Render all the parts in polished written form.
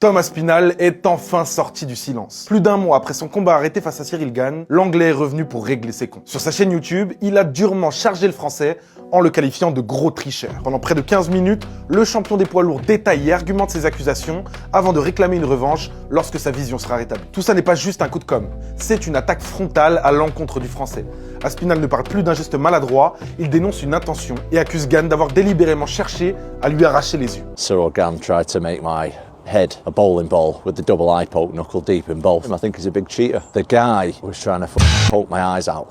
Tom Aspinall est enfin sorti du silence. Plus d'un mois après son combat arrêté face à Cyril Gane, l'anglais est revenu pour régler ses comptes. Sur sa chaîne YouTube, il a durement chargé le français en le qualifiant de gros tricheur. Pendant près de 15 minutes, le champion des poids lourds détaille et argumente ses accusations avant de réclamer une revanche lorsque sa vision sera rétablie. Tout ça n'est pas juste un coup de com', c'est une attaque frontale à l'encontre du français. Aspinall ne parle plus d'un geste maladroit, il dénonce une intention et accuse Gane d'avoir délibérément cherché à lui arracher les yeux. Cyril Gane tried to make my head a bowling ball with the double eye poke knuckle deep in both. I think he's a big cheater. The guy was trying to poke my eyes out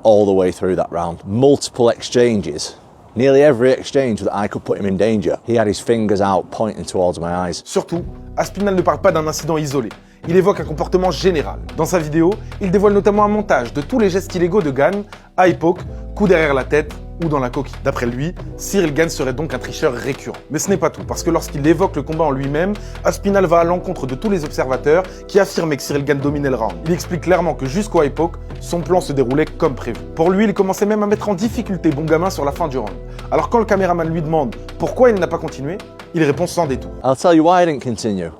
all the way through that round. Multiple exchanges. Nearly every exchange that I could put him in danger. He had his fingers out pointing towards my eyes. Surtout, Aspinall ne parle pas d'un incident isolé. Il évoque un comportement général. Dans sa vidéo, il dévoile notamment un montage de tous les gestes illégaux de Gane, eye poke, coup derrière la tête ou dans la coquille. D'après lui, Cyril Gane serait donc un tricheur récurrent. Mais ce n'est pas tout, parce que lorsqu'il évoque le combat en lui-même, Aspinall va à l'encontre de tous les observateurs qui affirmaient que Cyril Gane dominait le round. Il explique clairement que jusqu'au eye poke, son plan se déroulait comme prévu. Pour lui, il commençait même à mettre en difficulté Bon Gamin sur la fin du round. Alors quand le caméraman lui demande pourquoi il n'a pas continué, il répond sans détour. I'll tell you why I didn't continue.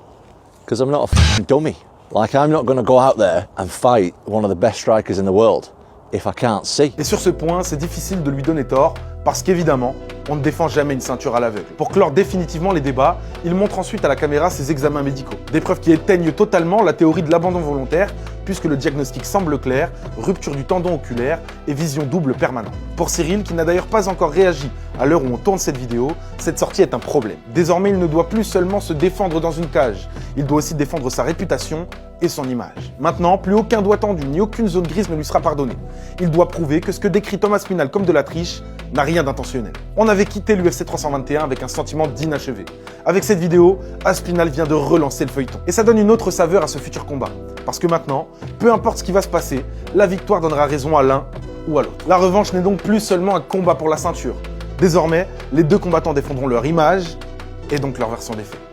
Because I'm not a f***ing dummy. Like, I'm not going to go out there and fight one of the best strikers in the world if I can't see. Et sur ce point, c'est difficile de lui donner tort, parce qu'évidemment, on ne défend jamais une ceinture à l'aveugle. Pour clore définitivement les débats, il montre ensuite à la caméra ses examens médicaux. Des preuves qui éteignent totalement la théorie de l'abandon volontaire, puisque le diagnostic semble clair, rupture du tendon oculaire et vision double permanente. Pour Cyril, qui n'a d'ailleurs pas encore réagi à l'heure où on tourne cette vidéo, cette sortie est un problème. Désormais, il ne doit plus seulement se défendre dans une cage, il doit aussi défendre sa réputation et son image. Maintenant, plus aucun doigt tendu ni aucune zone grise ne lui sera pardonné. Il doit prouver que ce que décrit Tom Aspinall comme de la triche n'a rien d'intentionnel. On avait quitté l'UFC 321 avec un sentiment d'inachevé. Avec cette vidéo, Aspinall vient de relancer le feuilleton. Et ça donne une autre saveur à ce futur combat. Parce que maintenant, peu importe ce qui va se passer, la victoire donnera raison à l'un ou à l'autre. La revanche n'est donc plus seulement un combat pour la ceinture. Désormais, les deux combattants défendront leur image et donc leur version des faits.